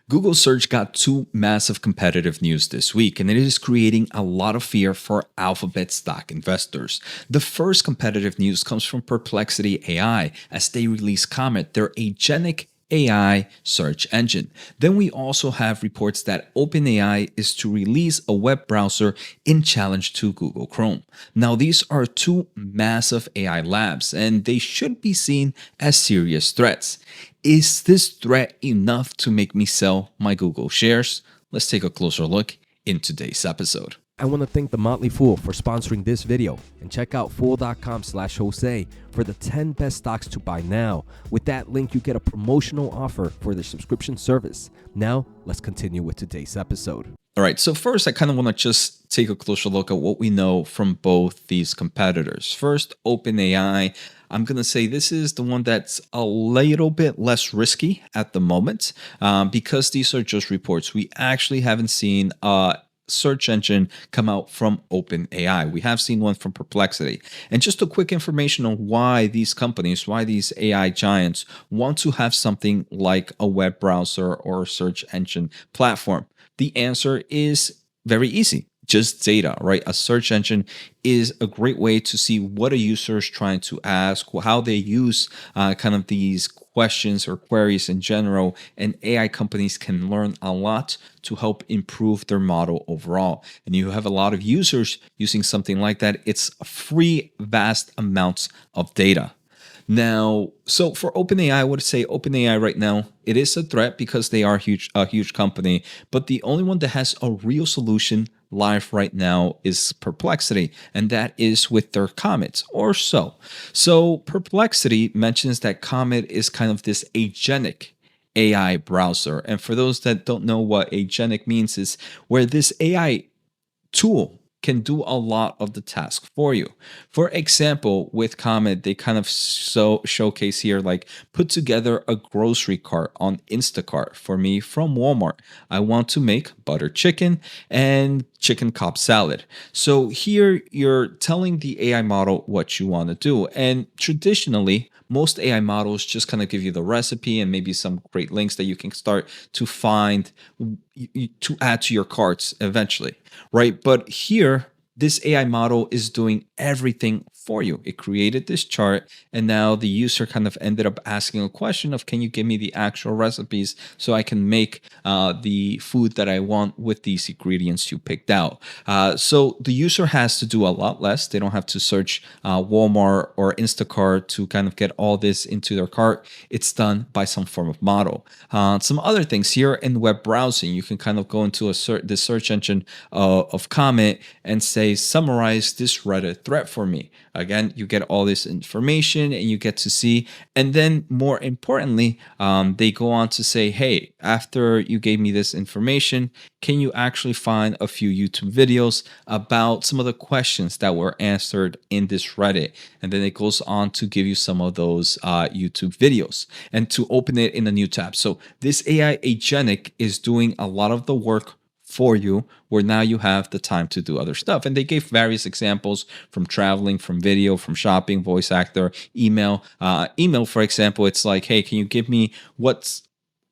Google search got two massive competitive news this week, and it is creating a lot of fear for Alphabet stock investors. The first competitive news comes from Perplexity AI as they release Comet, their agentic AI search engine. Then we also have reports that OpenAI is to release a web browser in challenge to Google Chrome. Now, these are two massive AI labs, and they should be seen as serious threats. Is this threat enough to make me sell my Google shares? Let's take a closer look in today's episode. I want to thank The Motley Fool for sponsoring this video, and check out fool.com/Jose for the 10 best stocks to buy now. With that link, you get a promotional offer for their subscription service. Now, let's continue with today's episode. All right, so first, I kind of want to just take a closer look at what we know from both these competitors. First, OpenAI. I'm going to say this is the one that's a little bit less risky at the moment because these are just reports. We actually haven't seen search engine come out from OpenAI. We have seen one from Perplexity. And just a quick information on why these companies, why these AI giants want to have something like a web browser or search engine platform. The answer is very easy. Just data, right? A search engine is a great way to see what a user is trying to ask, how they use kind of these questions or queries in general, and AI companies can learn a lot to help improve their model overall. And you have a lot of users using something like that. It's free, vast amounts of data. Now, so for OpenAI, I would say OpenAI right now, it is a threat because they are a huge company, but the only one that has a real solution live right now is Perplexity, and that is with their Comet or so. So Perplexity mentions that Comet is kind of this agentic AI browser. And for those that don't know what agentic means, is where this AI tool can do a lot of the task for you. For example, with Comet, they kind of showcase here, like put together a grocery cart on Instacart for me from Walmart. I want to make butter chicken and chicken Cobb salad. So here you're telling the AI model what you want to do. And traditionally, most AI models just kind of give you the recipe and maybe some great links that you can start to find to add to your carts eventually, right? But here, this AI model is doing everything for you. It created this chart, and now the user kind of ended up asking a question of, can you give me the actual recipes so I can make the food that I want with these ingredients you picked out? So the user has to do a lot less. They don't have to search Walmart or Instacart to kind of get all this into their cart. It's done by some form of model. Some other things here in web browsing, you can kind of go into the search engine of Comet and say, summarize this Reddit thread for me. Again, you get all this information and you get to see. And then more importantly, they go on to say, hey, after you gave me this information, can you actually find a few YouTube videos about some of the questions that were answered in this Reddit? And then it goes on to give you some of those YouTube videos and to open it in a new tab. So this AI agentic is doing a lot of the work for you, where now you have the time to do other stuff. And they gave various examples from traveling, from video, from shopping, voice actor, email. Email, for example, it's like, hey, can you give me what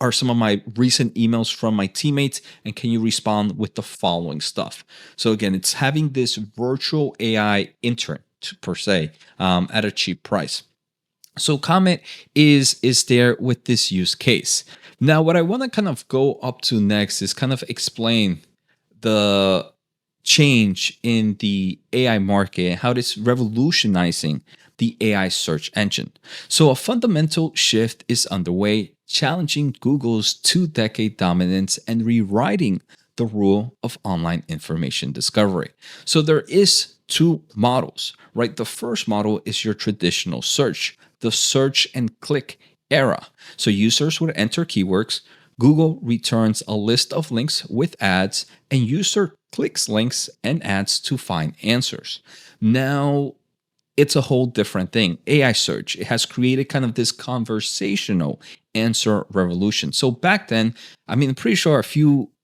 are some of my recent emails from my teammates, and can you respond with the following stuff? So again, it's having this virtual AI intern per se at a cheap price. So Comet is there with this use case. Now, what I want to kind of go up to next is kind of explain the change in the AI market and how it's revolutionizing the AI search engine. So a fundamental shift is underway, challenging Google's 2-decade dominance and rewriting the rule of online information discovery. So there is two models, right? The first model is your traditional search, the search and click era. So users would enter keywords, Google returns a list of links with ads, and user clicks links and ads to find answers. Now, it's a whole different thing. AI search, it has created kind of this conversational answer revolution. So back then, I mean, I'm pretty sure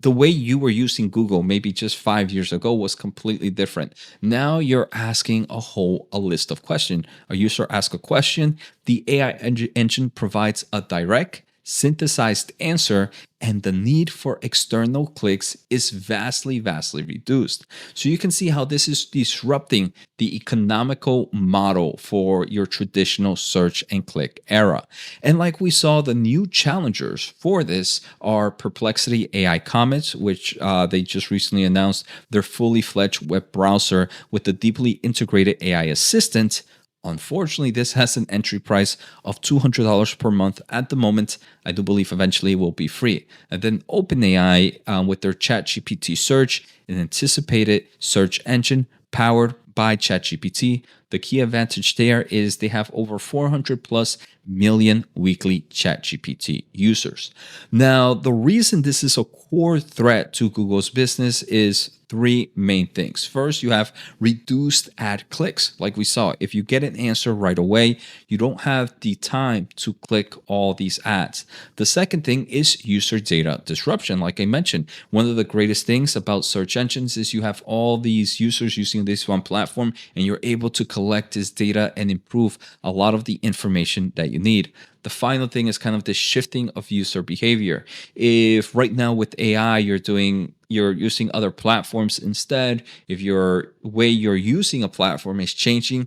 the way you were using Google maybe just 5 years ago was completely different. Now you're asking a list of questions. A user asks a question, the AI engine provides a direct, synthesized answer, and the need for external clicks is vastly reduced. So you can see how this is disrupting the economical model for your traditional search and click era. And like we saw, the new challengers for this are Perplexity AI Comet, which they just recently announced their fully fledged web browser with a deeply integrated AI assistant. Unfortunately, this has an entry price of $200 per month at the moment. I do believe eventually it will be free. And then OpenAI with their ChatGPT search, an anticipated search engine powered by ChatGPT. The key advantage there is they have over 400 plus million weekly ChatGPT users. Now, the reason this is a core threat to Google's business is three main things. First, you have reduced ad clicks. Like we saw, if you get an answer right away, you don't have the time to click all these ads. The second thing is user data disruption. Like I mentioned, one of the greatest things about search engines is you have all these users using this one platform, and you're able to collect this data and improve a lot of the information that you need. The final thing is kind of the shifting of user behavior. If right now with AI you're using other platforms instead, if your way you're using a platform is changing,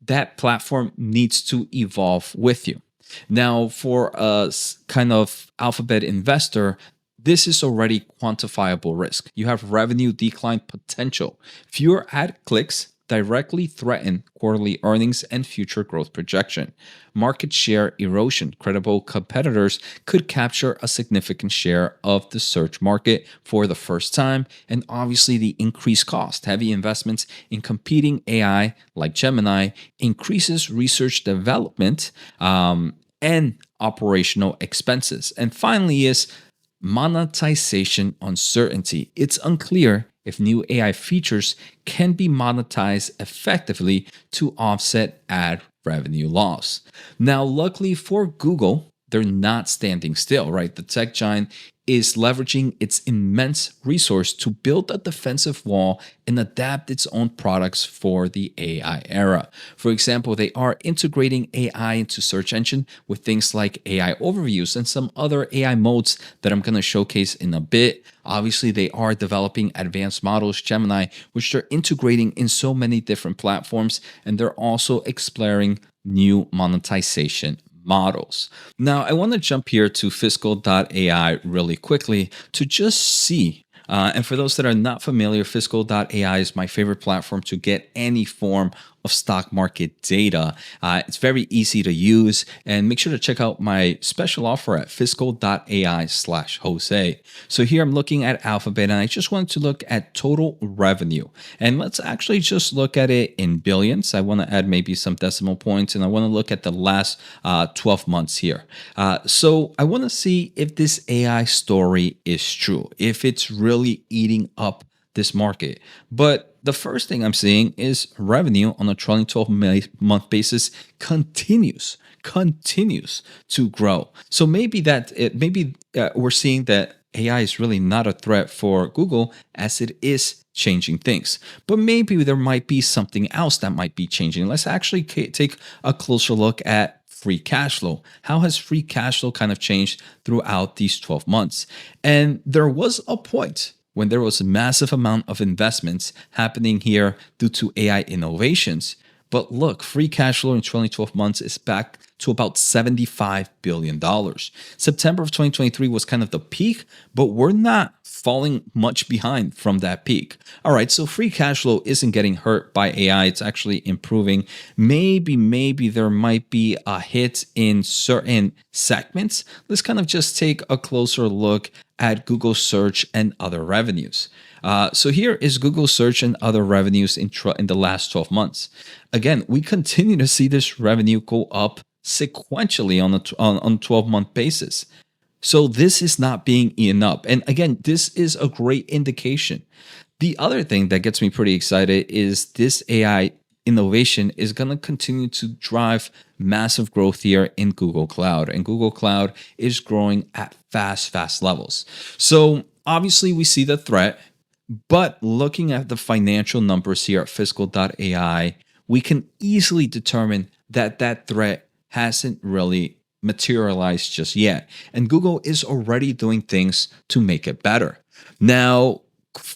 that platform needs to evolve with you. Now, for a kind of alphabet investor, this is already quantifiable risk. You have revenue decline potential. Fewer ad clicks directly threaten quarterly earnings and future growth projection. Market share erosion. Credible competitors could capture a significant share of the search market for the first time, and obviously the increased cost. Heavy investments in competing AI like Gemini increases research development and operational expenses. And finally is monetization uncertainty. It's unclear if new AI features can be monetized effectively to offset ad revenue loss. Now, luckily for Google, they're not standing still, right? The tech giant is leveraging its immense resource to build a defensive wall and adapt its own products for the AI era. For example, they are integrating AI into search engine with things like AI overviews and some other AI modes that I'm going to showcase in a bit. Obviously, they are developing advanced models, Gemini, which they're integrating in so many different platforms, and they're also exploring new monetization models. Now, I want to jump here to fiscal.ai really quickly to just see. And for those that are not familiar, fiscal.ai is my favorite platform to get any form of stock market data. It's very easy to use, and make sure to check out my special offer at fiscal.ai/Jose. So here I'm looking at Alphabet, and I just want to look at total revenue. And let's actually just look at it in billions. I want to add maybe some decimal points, and I want to look at the last 12 months here. So I want to see if this AI story is true, if it's really eating up this market. But the first thing I'm seeing is revenue on a trailing 12-month basis continues to grow. So maybe we're seeing that AI is really not a threat for Google as it is changing things. But maybe there might be something else that might be changing. Let's actually take a closer look at free cash flow. How has free cash flow kind of changed throughout these 12 months? And there was a point when there was a massive amount of investments happening here due to AI innovations. But look, free cash flow in 2012 months is back to about $75 billion. September of 2023 was kind of the peak, but we're not falling much behind from that peak. All right, so free cash flow isn't getting hurt by AI. It's actually improving. Maybe there might be a hit in certain segments. Let's kind of just take a closer look at Google search and other revenues. So here is Google search and other revenues in the last 12 months. Again, we continue to see this revenue go up sequentially on a 12-month basis. So this is not being eaten up. And again, this is a great indication. The other thing that gets me pretty excited is this AI innovation is going to continue to drive massive growth here in Google Cloud. And Google Cloud is growing at fast levels. So obviously we see the threat, but looking at the financial numbers here at fiscal.ai, we can easily determine that that threat hasn't really materialized just yet. And Google is already doing things to make it better. Now,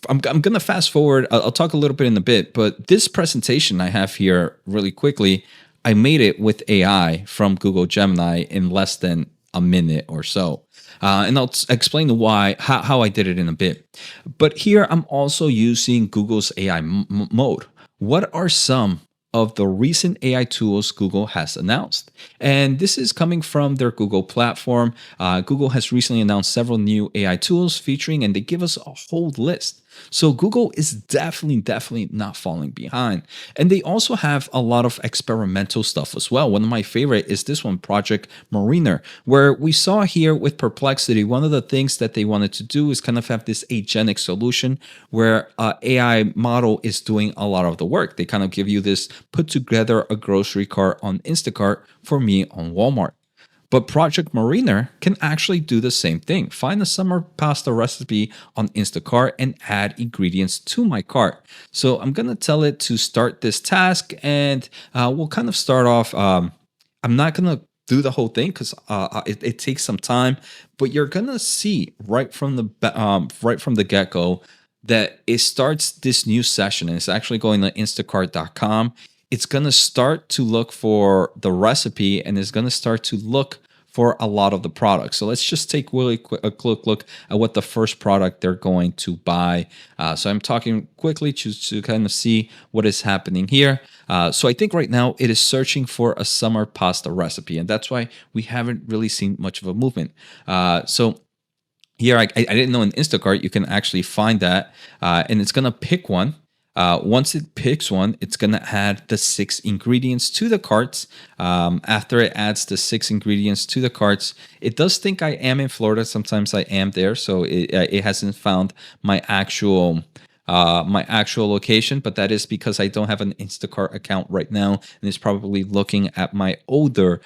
I'm going to fast forward. I'll talk a little bit in a bit, but this presentation I have here really quickly, I made it with AI from Google Gemini in less than a minute or so. And I'll explain why, how I did it in a bit. But here I'm also using Google's AI mode. What are some of the recent AI tools Google has announced? And this is coming from their Google platform. Google has recently announced several new AI tools featuring, and they give us a whole list. So Google is definitely not falling behind. And they also have a lot of experimental stuff as well. One of my favorite is this one, Project Mariner, where we saw here with Perplexity, one of the things that they wanted to do is kind of have this agentic solution where AI model is doing a lot of the work. They kind of give you this put together a grocery cart on Instacart for me on Walmart. But Project Mariner can actually do the same thing. Find a summer pasta recipe on Instacart and add ingredients to my cart. So I'm going to tell it to start this task, and we'll kind of start off. I'm not going to do the whole thing because it takes some time, but you're going to see right from the get-go that it starts this new session, and it's actually going to instacart.com. It's going to start to look for the recipe, and it's going to start to look for a lot of the products. So let's just take a quick look at what the first product they're going to buy. So I'm talking quickly to kind of see what is happening here. So I think right now it is searching for a summer pasta recipe, and that's why we haven't really seen much of a movement. So here, I didn't know in Instacart you can actually find that, and it's going to pick one. Once it picks one, it's going to add the 6 ingredients to the carts. After it adds the 6 ingredients to the carts, it does think I am in Florida. Sometimes I am there, so it hasn't found my actual location, but that is because I don't have an Instacart account right now, and it's probably looking at my older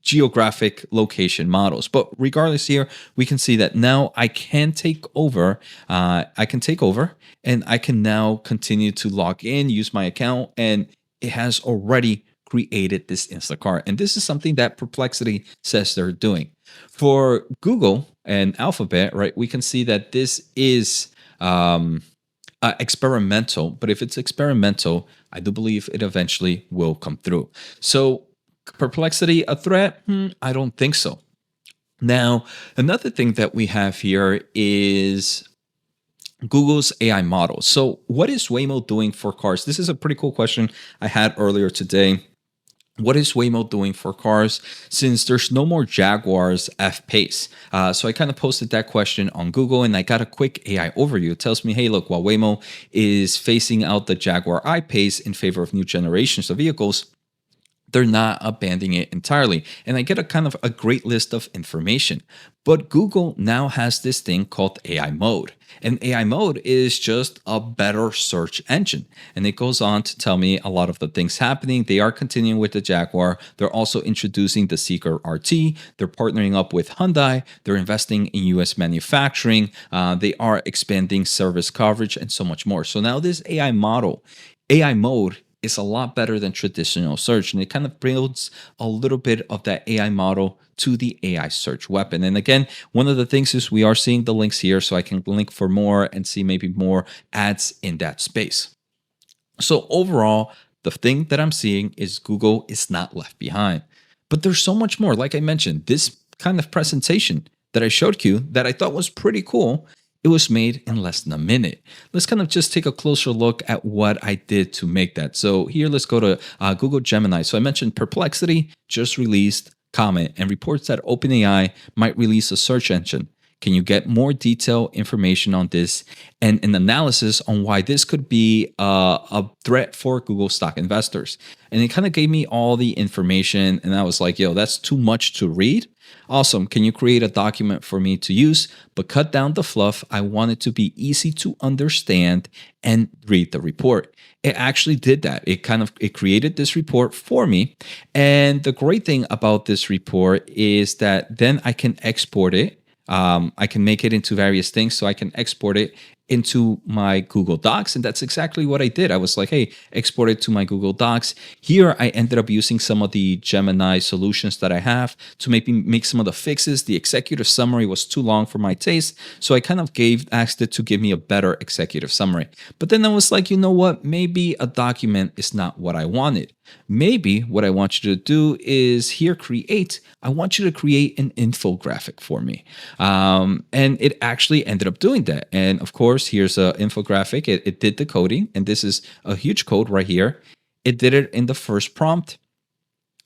geographic location models. But regardless, here we can see that now I can take over. And I can now continue to log in, use my account, and it has already created this Instacart. And this is something that Perplexity says they're doing. For Google and Alphabet, right, we can see that this is experimental. But if it's experimental, I do believe it eventually will come through. So Perplexity a threat? I don't think so. Now, another thing that we have here is Google's AI model. So what is Waymo doing for cars? This is a pretty cool question I had earlier today. What is Waymo doing for cars since there's no more Jaguars F-Pace? So I kind of posted that question on Google, and I got a quick AI overview. It tells me, hey, look, while Waymo is phasing out the Jaguar I-Pace in favor of new generations of vehicles, they're not abandoning it entirely. And I get a kind of a great list of information. But Google now has this thing called AI mode. And AI mode is just a better search engine. And it goes on to tell me a lot of the things happening. They are continuing with the Jaguar. They're also introducing the Seeker RT. They're partnering up with Hyundai. They're investing in US manufacturing. They are expanding service coverage and so much more. So now this AI mode is a lot better than traditional search, and it kind of builds a little bit of that AI model to the AI search weapon. And again, one of the things is we are seeing the links here, so I can link for more and see maybe more ads in that space. So overall, the thing that I'm seeing is Google is not left behind. But there's so much more. Like I mentioned, this kind of presentation that I showed you that I thought was pretty cool, it was made in less than a minute. Let's kind of just take a closer look at what I did to make that. So here, let's go to Google Gemini. So I mentioned Perplexity just released Comet and reports that OpenAI might release a search engine. Can you get more detailed information on this and an analysis on why this could be a threat for Google stock investors? And it kind of gave me all the information, and I was like, yo, that's too much to read. Awesome. Can you create a document for me to use, but cut down the fluff? I want it to be easy to understand and read the report. It actually did that. It created this report for me. And the great thing about this report is that then I can export it. I can make it into various things, so I can export it into my Google Docs. And that's exactly what I did. I was like, hey, export it to my Google Docs. Here, I ended up using some of the Gemini solutions that I have to maybe make some of the fixes. The executive summary was too long for my taste. So I kind of asked it to give me a better executive summary. But then I was like, you know what? Maybe a document is not what I wanted. Maybe what I want you to do is here I want you to create an infographic for me. And it actually ended up doing that. And of course, here's an infographic. It did the coding, and this is a huge code right here. It did it in the first prompt,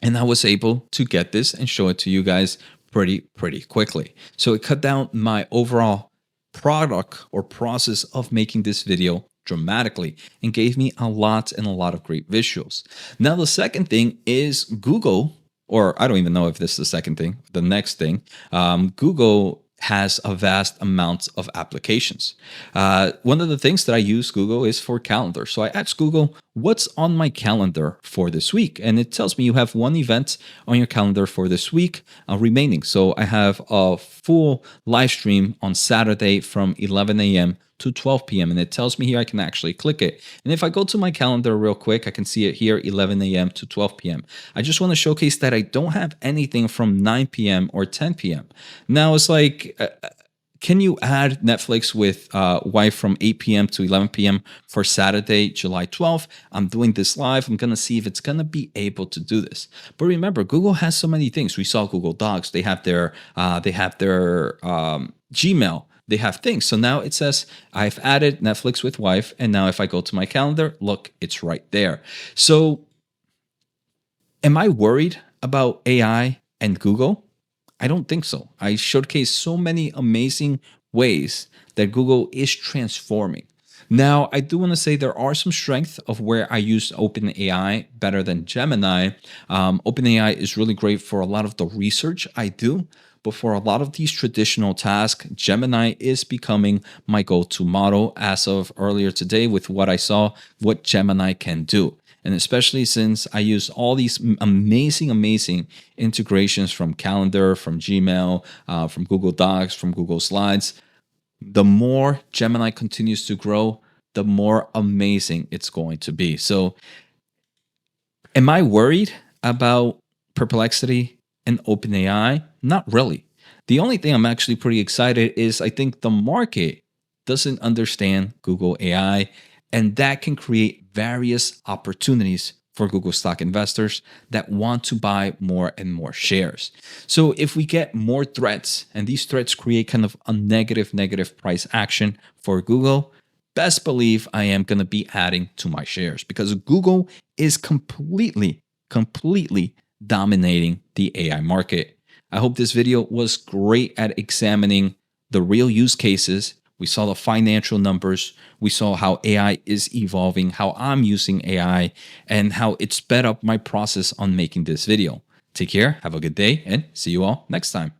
and I was able to get this and show it to you guys pretty quickly. So it cut down my overall product or process of making this video dramatically and gave me a lot of great visuals. Now, the second thing is Google, or I don't even know if this is the second thing, the next thing, Google has a vast amount of applications. One of the things that I use Google is for calendar. So I asked Google, what's on my calendar for this week? And it tells me you have one event on your calendar for this week remaining. So I have a full live stream on Saturday from 11 a.m. to 12 p.m. And it tells me here I can actually click it. And if I go to my calendar real quick, I can see it here, 11 a.m. to 12 p.m. I just want to showcase that I don't have anything from 9 p.m. or 10 p.m. Now it's like, can you add Netflix with wife from 8 p.m. to 11 p.m. for Saturday, July 12th? I'm doing this live. I'm going to see if it's going to be able to do this. But remember, Google has so many things. We saw Google Docs. They have their Gmail. They have things. So now it says I've added Netflix with wife. And now if I go to my calendar, look, it's right there. So am I worried about AI and Google? I don't think so. I showcase so many amazing ways that Google is transforming. Now, I do want to say there are some strengths of where I use OpenAI better than Gemini. OpenAI is really great for a lot of the research I do, but for a lot of these traditional tasks, Gemini is becoming my go-to model as of earlier today with what I saw, what Gemini can do. And especially since I use all these amazing integrations from Calendar, from Gmail, from Google Docs, from Google Slides, the more Gemini continues to grow, the more amazing it's going to be. So am I worried about Perplexity and OpenAI? Not really. The only thing I'm actually pretty excited is I think the market doesn't understand Google AI, and that can create various opportunities for Google stock investors that want to buy more and more shares. So if we get more threats, and these threats create kind of a negative price action for Google, best believe I am going to be adding to my shares because Google is completely dominating the AI market. I hope this video was great at examining the real use cases. We saw the financial numbers. We saw how AI is evolving, how I'm using AI, and how it sped up my process on making this video. Take care, have a good day, and see you all next time.